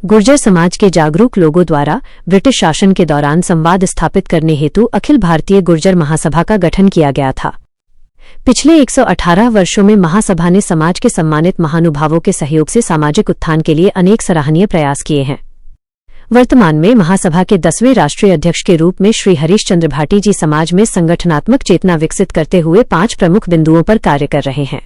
गुर्जर समाज के जागरूक लोगों द्वारा ब्रिटिश शासन के दौरान संवाद स्थापित करने हेतु अखिल भारतीय गुर्जर महासभा का गठन किया गया था। पिछले 118 वर्षों में महासभा ने समाज के सम्मानित महानुभावों के सहयोग से सामाजिक उत्थान के लिए अनेक सराहनीय प्रयास किए हैं। वर्तमान में महासभा के 10वें राष्ट्रीय अध्यक्ष के रूप में श्री हरीश चंद्र भाटी जी समाज में संगठनात्मक चेतना विकसित करते हुए 5 प्रमुख बिंदुओं पर कार्य कर रहे हैं।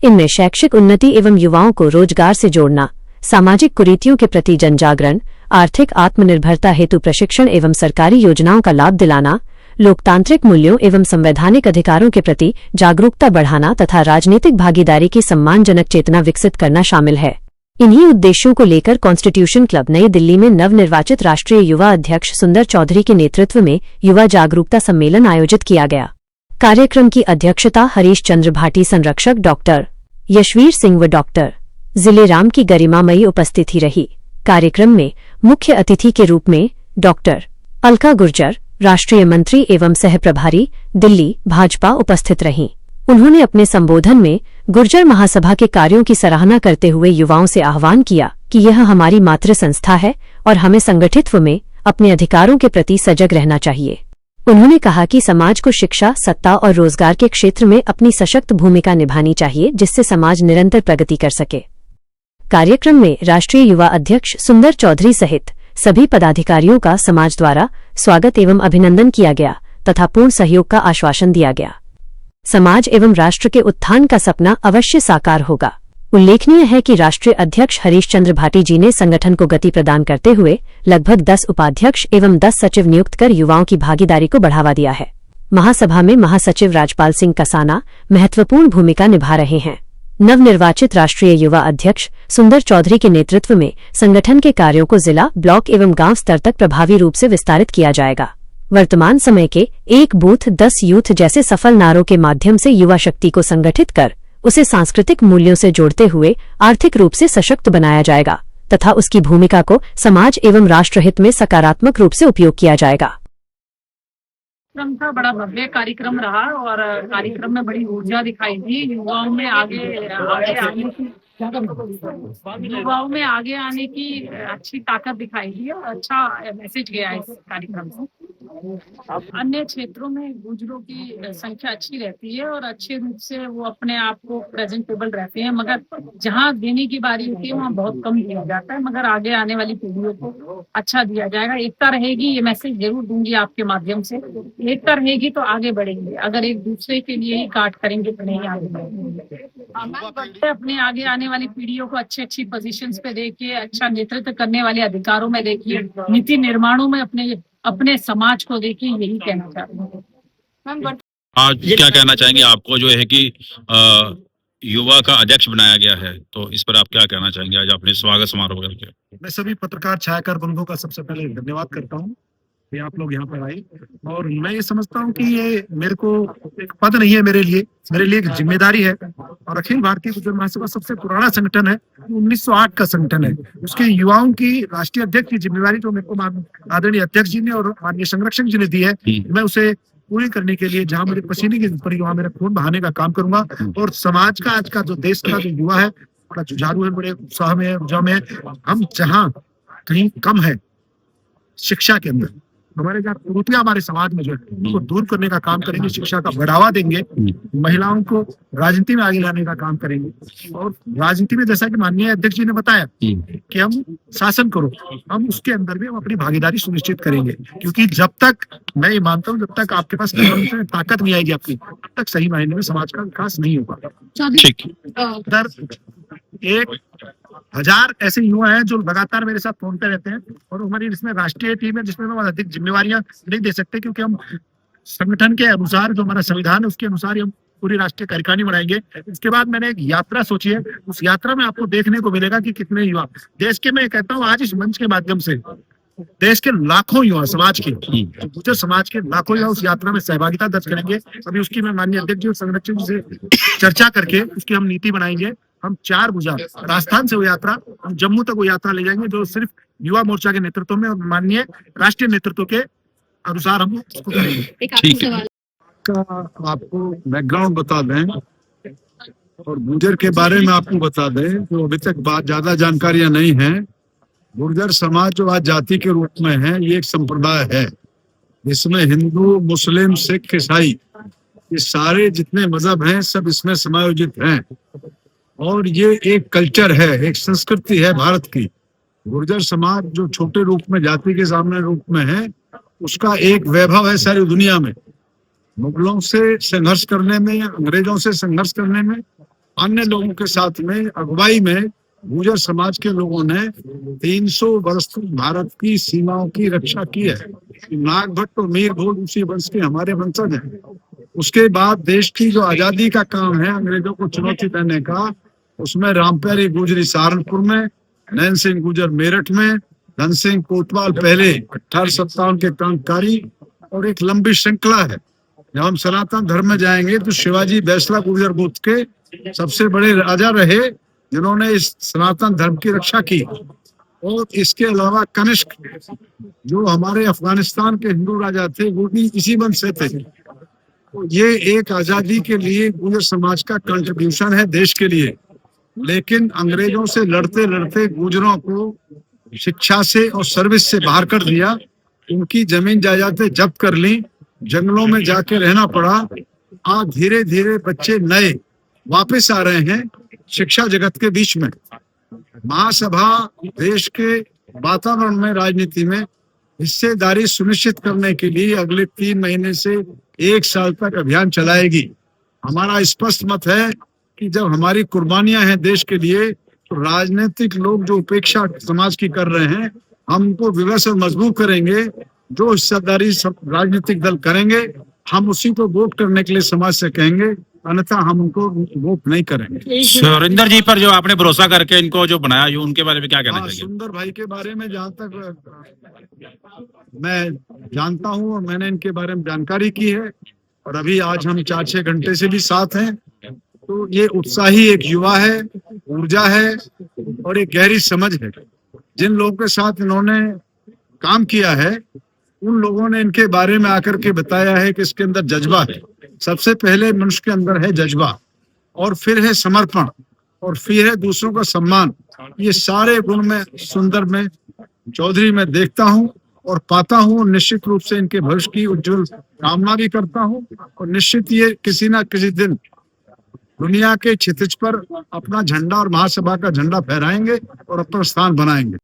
इनमें शैक्षिक उन्नति एवं युवाओं को रोजगार से जोड़ना, सामाजिक कुरीतियों के प्रति जनजागरण, आर्थिक आत्मनिर्भरता हेतु प्रशिक्षण एवं सरकारी योजनाओं का लाभ दिलाना, लोकतांत्रिक मूल्यों एवं संवैधानिक अधिकारों के प्रति जागरूकता बढ़ाना तथा राजनीतिक भागीदारी की सम्मानजनक चेतना विकसित करना शामिल है। इन्हीं उद्देश्यों को लेकर कॉन्स्टिट्यूशन क्लब नई दिल्ली में नवनिर्वाचित राष्ट्रीय युवा अध्यक्ष सुंदर चौधरी के नेतृत्व में युवा जागरूकता सम्मेलन आयोजित किया गया। कार्यक्रम की अध्यक्षता हरीश चंद्र भाटी संरक्षक डॉक्टर यशवीर सिंह व डॉक्टर जिले राम की गरिमामयी उपस्थिति रही। कार्यक्रम में मुख्य अतिथि के रूप में डॉक्टर अलका गुर्जर, राष्ट्रीय मंत्री एवं सहप्रभारी दिल्ली भाजपा उपस्थित रहीं। उन्होंने अपने संबोधन में गुर्जर महासभा के कार्यों की सराहना करते हुए युवाओं से आह्वान किया कि यह हमारी मातृ संस्था है और हमें संगठित्व में अपने अधिकारों के प्रति सजग रहना चाहिए। उन्होंने कहा कि समाज को शिक्षा, सत्ता और रोजगार के क्षेत्र में अपनी सशक्त भूमिका निभानी चाहिए, जिससे समाज निरंतर प्रगति कर सके। कार्यक्रम में राष्ट्रीय युवा अध्यक्ष सुंदर चौधरी सहित सभी पदाधिकारियों का समाज द्वारा स्वागत एवं अभिनंदन किया गया तथा पूर्ण सहयोग का आश्वासन दिया गया। समाज एवं राष्ट्र के उत्थान का सपना अवश्य साकार होगा। उल्लेखनीय है कि राष्ट्रीय अध्यक्ष हरीश चंद्र भाटी जी ने संगठन को गति प्रदान करते हुए लगभग 10 उपाध्यक्ष एवं 10 सचिव नियुक्त कर युवाओं की भागीदारी को बढ़ावा दिया है। महासभा में महासचिव राजपाल सिंह कसाना महत्वपूर्ण भूमिका निभा रहे हैं। नवनिर्वाचित राष्ट्रीय युवा अध्यक्ष सुंदर चौधरी के नेतृत्व में संगठन के कार्यों को जिला, ब्लॉक एवं गांव स्तर तक प्रभावी रूप से विस्तारित किया जाएगा। वर्तमान समय के 1 बूथ 10 यूथ जैसे सफल नारों के माध्यम से युवा शक्ति को संगठित कर उसे सांस्कृतिक मूल्यों से जोड़ते हुए आर्थिक रूप से सशक्त बनाया जाएगा तथा उसकी भूमिका को समाज एवं राष्ट्रहित में सकारात्मक रूप से उपयोग किया जाएगा। कार्यक्रम था, बड़ा भव्य कार्यक्रम रहा और कार्यक्रम में बड़ी ऊर्जा दिखाई दी। युवाओं में आगे आने की अच्छी ताकत दिखाई दी और अच्छा मैसेज गया इस कार्यक्रम से। अन्य क्षेत्रों में गुर्जरों की संख्या अच्छी रहती है और अच्छे रूप से वो अपने आप को प्रेजेंटेबल रहते हैं, मगर जहाँ देने की बारी होती है वहाँ बहुत कम दिया जाता है। मगर आगे आने वाली पीढ़ियों को अच्छा दिया जाएगा। एकता रहेगी, ये मैसेज जरूर दूंगी आपके माध्यम से। एकता रहेगी तो आगे बढ़ेंगे, अगर एक दूसरे के लिए ही काट करेंगे तो नहीं आगे बढ़ेंगे। अपने आगे आने वाली पीढ़ियों को अच्छी पोजीशंस पे देखिए, अच्छा नेतृत्व करने वाले अधिकारों में देखिए, नीति निर्माणों में अपने समाज को देखिए, यही कहना चाहती हूँ। आज क्या कहना चाहेंगे? आपको जो है कि युवा का अध्यक्ष बनाया गया है, तो इस पर आप क्या कहना चाहेंगे आज अपने स्वागत समारोह करके? मैं सभी पत्रकार छायाकार बंधुओं का सबसे पहले धन्यवाद करता हूँ कि आप लोग यहाँ पर आए। और मैं ये समझता हूँ कि ये मेरे को एक पद नहीं है, मेरे लिए एक जिम्मेदारी है। और अखिल भारतीय गुर्जर महासभा सबसे पुराना संगठन है, 1908 का संगठन है। उसके युवाओं की राष्ट्रीय अध्यक्ष की जिम्मेदारी जो मेरे को आदरणीय अध्यक्ष जी ने और माननीय संरक्षक जी ने दी है, मैं उसे पूरी करने के लिए जहाँ मेरे पसीने की पड़ी वहाँ मेरा खून बहाने का काम करूंगा। और समाज का आज का जो देश का जो युवा है बड़ा जुझारू है, बड़े उत्साह में है, ऊर्जा में है। हम जहाँ कहीं कम है शिक्षा के अंदर, हमारे जहाँ त्रुटियां हमारे समाज में जो है उनको दूर करने का काम करेंगे, शिक्षा का बढ़ावा देंगे, महिलाओं को राजनीति में आगे लाने का काम करेंगे। और राजनीति में जैसा कि माननीय अध्यक्ष जी ने बताया कि हम शासन करो, हम उसके अंदर भी हम अपनी भागीदारी सुनिश्चित करेंगे। क्योंकि जब तक मैं ये मानता हूँ, जब तक आपके पास ताकत नहीं आएगी आपकी, तब तक सही मायने में समाज का विकास नहीं होगा। 1000 ऐसे युवा हैं जो लगातार मेरे साथ फोन पे रहते हैं और हमारी इसमें राष्ट्रीय टीम है जिसमें हम अधिक जिम्मेवारियां नहीं दे सकते, क्योंकि हम संगठन के अनुसार जो हमारा संविधान है उसके अनुसार ही हम पूरी राष्ट्रीय कार्यकारिणी बनाएंगे। इसके बाद मैंने एक यात्रा सोची है, उस यात्रा में आपको देखने को मिलेगा कि कितने युवा देश के, मैं कहता हूँ आज इस मंच के माध्यम से देश के लाखों युवा, समाज के गुर्जर समाज के लाखों युवा उस यात्रा में सहभागिता दर्ज करेंगे। अभी उसकी मैं माननीय अध्यक्ष जी और संरक्षक जी से चर्चा करके उसकी हम नीति बनाएंगे। हम 4 भुजा राजस्थान से वो यात्रा हम जम्मू तक वो यात्रा ले जाएंगे, जो सिर्फ युवा मोर्चा के नेतृत्व में और माननीय राष्ट्रीय नेतृत्व के अनुसार हम उसको करेंगे। ठीक है। आपको बैकग्राउंड बता दें और गुर्जर के बारे में आपको बता दें, तो अभी तक ज्यादा जानकारियां नहीं है। गुर्जर समाज जो आज जाति के रूप में है, ये एक संप्रदाय है जिसमें हिंदू, मुस्लिम, सिख, ईसाई, ये सारे जितने मजहब हैं सब इसमें समायोजित हैं। और ये एक कल्चर है, एक संस्कृति है भारत की। गुर्जर समाज जो छोटे रूप में जाति के सामने रूप में है, उसका एक वैभव है सारी दुनिया में। मुगलों से संघर्ष करने में, अंग्रेजों से संघर्ष करने में, अन्य लोगों के साथ में अगुवाई में गुर्जर समाज के लोगों ने 300 वर्ष तक भारत की सीमाओं की रक्षा की है। नागभट्ट और मीर भोज उसी वंश के हमारे वंशज हैं। उसके बाद देश की जो आजादी का काम है अंग्रेजों को चुनौती देने का, उसमें रामप्यारी गुजरी सहारनपुर में, नैन सिंह गुजर मेरठ में, धन सिंह कोतवाल पहले 1857 के क्रांतिकारी, और एक लंबी श्रृंखला है। जब हम सनातन धर्म में जाएंगे तो शिवाजी बैसला गुर्जर गोत्र के सबसे बड़े राजा रहे जिन्होंने इस सनातन धर्म की रक्षा की। और इसके अलावा कनिष्क जो हमारे अफगानिस्तान के हिंदू राजा थे, वो भी इसी वंश से थे। तो ये एक आजादी के लिए गुर्जर समाज का कंट्रीब्यूशन है देश के लिए। लेकिन अंग्रेजों से लड़ते लड़ते गुर्जरों को शिक्षा से और सर्विस से बाहर कर दिया, उनकी जमीन जायदादें जब्त कर ली, जंगलों में जाके रहना पड़ा। आज धीरे धीरे बच्चे नए वापस आ रहे हैं शिक्षा जगत के बीच में। महासभा देश के वातावरण में, राजनीति में हिस्सेदारी सुनिश्चित करने के लिए अगले 3 महीने से 1 साल तक अभियान चलाएगी। हमारा स्पष्ट मत है कि जब हमारी कुर्बानियां हैं देश के लिए, तो राजनीतिक लोग जो उपेक्षा समाज की कर रहे हैं, हम उनको विवश और मजबूर करेंगे। जो हिस्सेदारी सब राजनीतिक दल करेंगे, हम उसी को वोट करने के लिए समाज से कहेंगे, अन्यथा हम उनको वोट नहीं करेंगे। सुरेंद्र जी पर जो आपने भरोसा करके इनको जो बनाया, ये उनके बारे में क्या कहना चाहिए? सुंदर भाई के बारे में जहाँ तक मैं जानता हूँ और मैंने इनके बारे में जानकारी की है, और अभी आज हम 4-6 घंटे से भी साथ हैं, तो ये उत्साही एक युवा है, ऊर्जा है और एक गहरी समझ है। जिन लोगों के साथ इन्होंने काम किया है, उन लोगों ने इनके बारे में आकर के बताया है कि इसके अंदर जज्बा है। सबसे पहले मनुष्य के अंदर है जज्बा, और फिर है समर्पण, और फिर है दूसरों का सम्मान। ये सारे गुण में सुंदर में, चौधरी में देखता हूँ और पाता हूँ। निश्चित रूप से इनके भविष्य की उज्जवल कामना भी करता हूँ, और निश्चित ये किसी ना किसी दिन दुनिया के क्षितिज पर अपना झंडा और महासभा का झंडा फहराएंगे और अपना स्थान बनाएंगे।